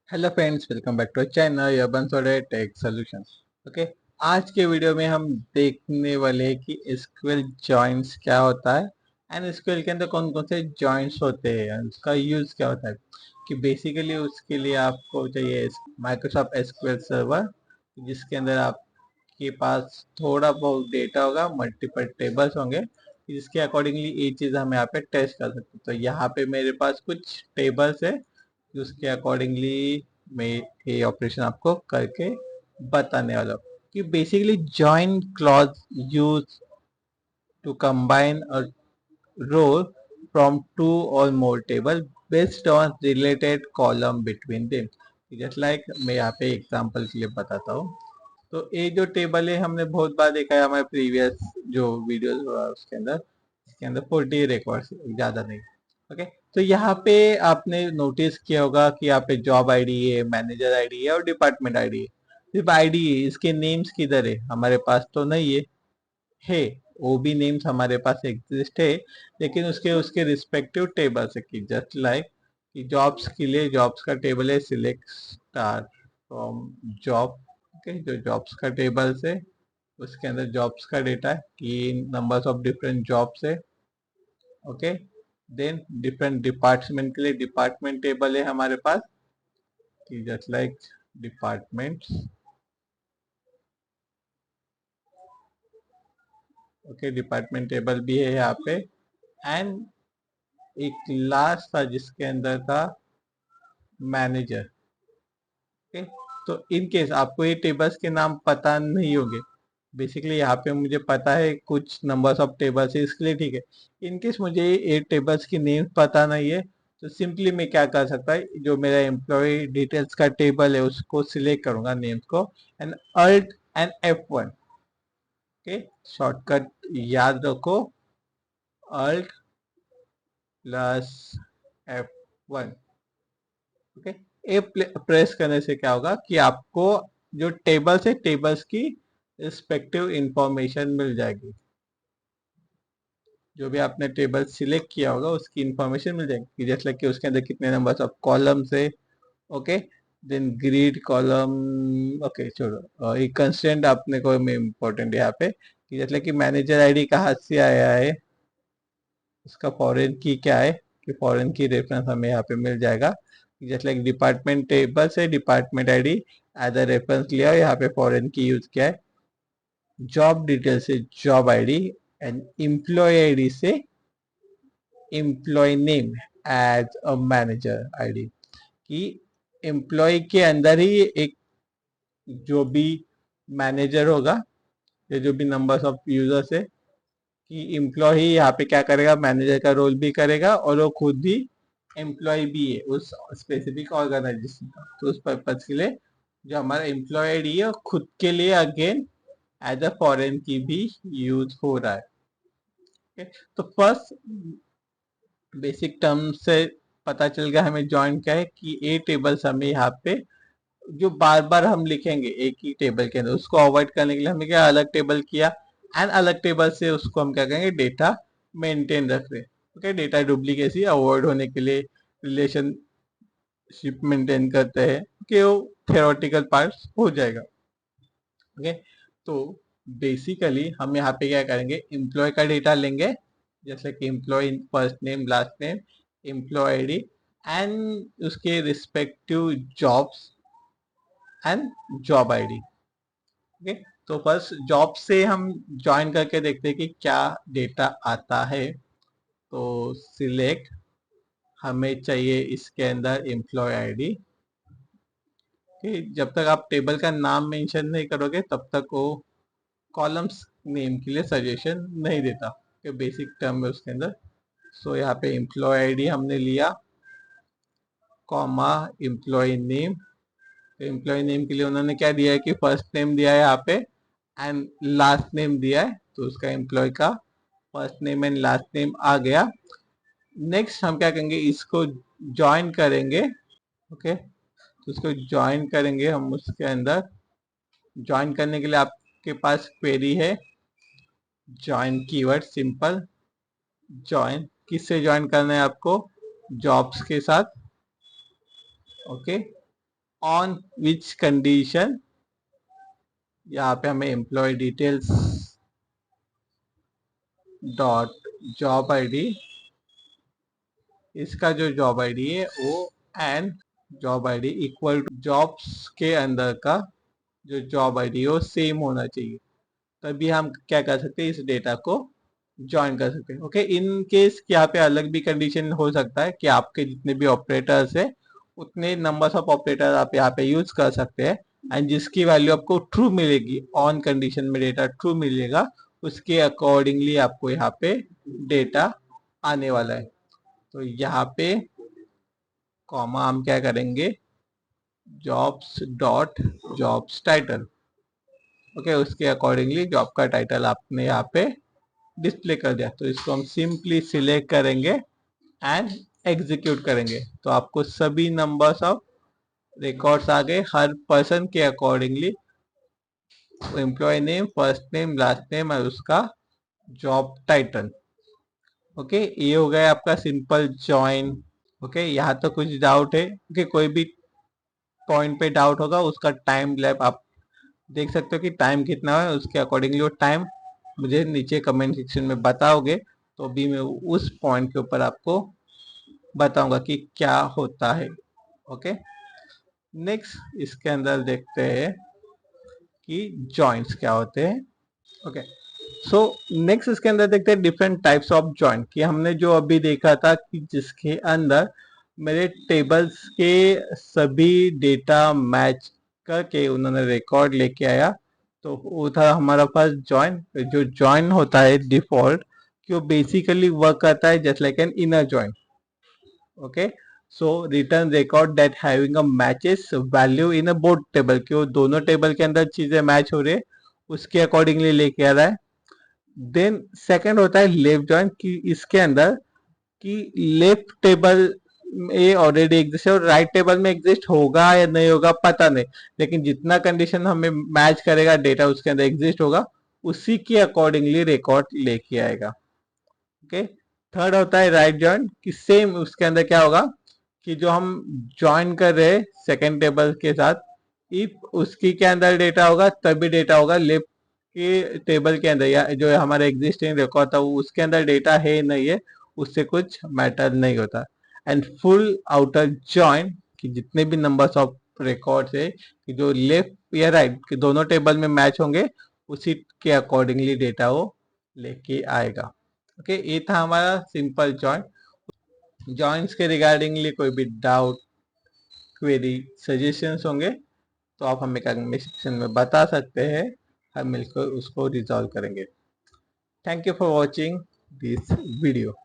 Hello friends, welcome back to channel यबन सोडे tech solutions. Okay, आज के वीडियो में हम देखने वाले हैं कि एसक्यूएल जॉइंट्स क्या होता है एंड एसक्यूएल के अंदर कौन कौन से जॉइंट्स होते हैं, उसका यूज क्या होता है। कि बेसिकली उसके लिए आपको चाहिए माइक्रोसॉफ्ट एसक्यूएल सर्वर, जिसके अंदर आपके पास थोड़ा बहुत डेटा होगा, मल्टीपल टेबल्स होंगे, जिसके अकॉर्डिंगली ये चीज़ हम यहाँ पे टेस्ट कर सकते हैं। तो यहाँ पे मेरे पास कुछ टेबल्स है, उसके अकॉर्डिंगली मैं ये ऑपरेशन आपको करके बताने वाला हूँ कि basically join clause use to combine a row from two or more table based on related column between them. Just like मैं यहाँ पे एग्जांपल के लिए बताता हूँ। तो ये जो टेबल है हमने बहुत बार देखा है हमारे प्रीवियस जो वीडियोस हुआ उसके अंदर, इसके अंदर 40 रिकॉर्ड्स, ज़्यादा नहीं। ओके, तो यहाँ पे आपने नोटिस किया होगा कि यहाँ पे जॉब आईडी है, मैनेजर आईडी है और डिपार्टमेंट आईडी है। सिर्फ आईडी है, इसके नेम्स किधर है? हमारे पास तो नहीं है। वो भी नेम्स हमारे पास एग्जिस्ट है, लेकिन उसके उसके रिस्पेक्टिव टेबल्स है। कि जस्ट लाइक कि जॉब्स के लिए जॉब्स का टेबल है, select star from job. Okay, जो जॉब्स का टेबल्स है उसके अंदर जॉब्स का डेटा है कि नंबर्स ऑफ डिफरेंट जॉब्स है। ओके, देन डिफरेंट डिपार्टमेंट के लिए डिपार्टमेंट टेबल है हमारे पास कि just like departments. Okay, department table भी है यहाँ पे। एंड एक लास्ट था जिसके अंदर था मैनेजर। ओके, तो इन केस आपको ये टेबल्स के नाम पता नहीं होंगे, बेसिकली यहाँ पे मुझे पता है कुछ नंबर्स ऑफ टेबल्स है, इसके लिए ठीक है। इन केस मुझे ये टेबल्स की नेम पता नहीं है, तो सिंपली मैं क्या कर सकता है, जो मेरा एम्प्लॉय डिटेल्स का टेबल है उसको सिलेक्ट करूंगा, नेम्स को, and alt and F1। Okay, shortcut याद रखो, अल्ट प्लस F1। ओके, ये प्रेस करने से क्या होगा कि आपको जो टेबल्स है टेबल्स की रिस्पेक्टिव इंफॉर्मेशन मिल जाएगी। जो भी आपने टेबल सिलेक्ट किया होगा उसकी इंफॉर्मेशन मिल जाएगी, जैसे कि उसके अंदर कितने नंबर्स ऑफ कॉलम्स है। Okay, then grid column. Okay छोड़ो, ये कंस्टेंट आपने को में इम्पोर्टेंट है यहाँ पे कि जैसे कि मैनेजर आईडी कहाँ से आया है, उसका फॉरेन की क्या है, कि फॉरेन की रेफरेंस हमें यहाँ पे मिल जाएगा। जैसे लाइक डिपार्टमेंट टेबल से department ID as a reference लिया, यहाँ पे फॉरेन की यूज किया है। जॉब डिटेल से job ID and employee ID से employee name as a manager ID. कि एम्प्लॉय के अंदर ही एक जो भी मैनेजर होगा, या जो भी नंबर्स ऑफ यूजर्स है, कि एम्प्लॉय ही यहाँ पे क्या करेगा, मैनेजर का रोल भी करेगा और वो खुद ही एम्प्लॉय भी है उस स्पेसिफिक ऑर्गेनाइजेशन का। तो उस पर्पज के लिए जो हमारा एम्प्लॉय आईडी है वो खुद के लिए अगेन एज अ फॉरेन की भी यूज हो रहा है। okay? तो फर्स्ट बेसिक टर्म से पता चल गया हमें जॉइन क्या है, कि ए टेबल्स हमें यहाँ पे जो बार बार हम लिखेंगे एक ही टेबल के अंदर, उसको अवॉइड करने के लिए हमने क्या अलग टेबल किया, एंड अलग टेबल से उसको हम क्या करेंगे, डेटा मेंटेन रख रहे। ओके, डेटा डुप्लीकेसी अवॉइड होने के लिए रिलेशनशिप मेंटेन करते हैं कि वो थ्योरेटिकल पार्ट्स हो जाएगा। ओके, तो बेसिकली हम यहाँ पे क्या करेंगे, एम्प्लॉय का डेटा लेंगे, जैसे कि employee first name last name, employee ID and उसके respective jobs and job ID. Okay, तो फर्स्ट जॉब से हम ज्वाइन करके देखते हैं कि क्या डेटा आता है। तो सिलेक्ट, हमें चाहिए इसके अंदर एम्प्लॉय आईडी। कि जब तक आप टेबल का नाम मेंशन नहीं करोगे तब तक वो कॉलम्स नेम के लिए सजेशन नहीं देता, कि बेसिक टर्म है उसके अंदर। सो यहाँ पे एम्प्लॉय आईडी हमने लिया, कॉमा एम्प्लॉय नेम। तो एम्प्लॉय नेम के लिए उन्होंने क्या दिया है कि फर्स्ट नेम दिया है यहाँ पे एंड लास्ट नेम दिया है, तो उसका एम्प्लॉय का first name and last name आ गया। नेक्स्ट हम क्या करेंगे, इसको ज्वाइन करेंगे। ओके, तो उसको ज्वाइन करेंगे हम उसके अंदर। ज्वाइन करने के लिए आपके पास क्वेरी है, ज्वाइन कीवर्ड सिंपल ज्वाइन। किससे ज्वाइन करना है आपको, जॉब्स के साथ। ओके, ऑन विच कंडीशन, यहाँ पे हमें employee details dot job ID, इसका जो जॉब आईडी है वो and job ID equal to jobs के अंदर का जो जॉब आईडी है वो सेम होना चाहिए, तभी हम क्या कर सकते हैं, इस डेटा को ज्वाइन कर सकते हैं। ओके, इन केस यहाँ पे अलग भी कंडीशन हो सकता है कि आपके जितने भी ऑपरेटर्स है उतने नंबर्स ऑफ ऑपरेटर आप यहाँ पे यूज कर सकते हैं, एंड जिसकी वैल्यू आपको ट्रू मिलेगी, ऑन कंडीशन में डेटा ट्रू मिलेगा, उसके अकॉर्डिंगली आपको यहाँ पे डेटा आने वाला है। तो यहाँ पे कॉमा हम क्या करेंगे, jobs dot jobs title. Okay, उसके अकॉर्डिंगली जॉब का टाइटल आपने यहाँ पे डिस्प्ले कर दिया। तो इसको हम सिंपली सिलेक्ट करेंगे एंड एग्जीक्यूट करेंगे, तो आपको सभी नंबर्स ऑफ रिकॉर्ड्स आ गए हर पर्सन के accordingly, employee name, first name, last name और उसका जॉब टाइटल। ओके, ये हो गया आपका सिंपल ज्वाइन। ओके, यहाँ तो कुछ डाउट है कि कोई भी पॉइंट पे डाउट होगा उसका टाइम लैप आप देख सकते हो कि टाइम कितना है, उसके अकॉर्डिंगली वो टाइम मुझे नीचे कमेंट सेक्शन में बताओगे, तो अभी मैं उस पॉइंट के ऊपर आपको बताऊंगा कि क्या होता है। ओके, नेक्स्ट इसके अंदर देखते हैं कि जॉइंट्स क्या होते हैं। ओके, सो नेक्स्ट इसके अंदर देखते हैं डिफरेंट टाइप्स ऑफ जॉइंट, कि हमने जो अभी देखा था कि जिसके अंदर मेरे टेबल्स के सभी डेटा मैच करके उन्होंने रिकॉर्ड लेके आया, तो वो था हमारा फर्स्ट जॉइन। जो जॉइन होता है डिफॉल्ट कि वो बेसिकली वर्क करता है just like an inner join. Okay, so return record that having a matches value in a both table, कि वो दोनों टेबल के अंदर चीजें मैच हो रही है उसके अकॉर्डिंगली लेके आ रहा है। देन सेकंड होता है लेफ्ट जॉइन, कि इसके अंदर कि लेफ्ट टेबल में ऑलरेडी एग्जिस्ट है और राइट टेबल में एग्जिस्ट होगा या नहीं होगा पता नहीं, लेकिन जितना कंडीशन हमें मैच करेगा डेटा उसके अंदर एग्जिस्ट होगा, उसी के अकॉर्डिंगली रिकॉर्ड लेके आएगा। ओके, थर्ड होता है राइट जॉइन, कि सेम उसके अंदर क्या होगा कि जो हम ज्वाइन कर रहे हैं सेकेंड टेबल के साथ, इफ उसकी के अंदर डेटा होगा तभी डेटा होगा, लेफ्ट के टेबल के अंदर या जो हमारा एग्जिस्टिंग रिकॉर्ड था वो उसके अंदर डेटा है नहीं है, उससे कुछ मैटर नहीं होता। एंड फुल आउटर जॉइन, कि जितने भी नंबर्स ऑफ रिकॉर्ड्स है कि जो लेफ्ट या राइट के दोनों टेबल में मैच होंगे उसी के अकॉर्डिंगली डेटा वो लेके आएगा। ओके, ये था हमारा सिंपल जॉइन। जॉइंट्स के रिगार्डिंगली कोई भी डाउट, क्वेरी, सजेशंस होंगे तो आप हमें कमेंट सेक्शन में बता सकते हैं, हम मिलकर उसको रिजॉल्व करेंगे। Thank you for watching this video.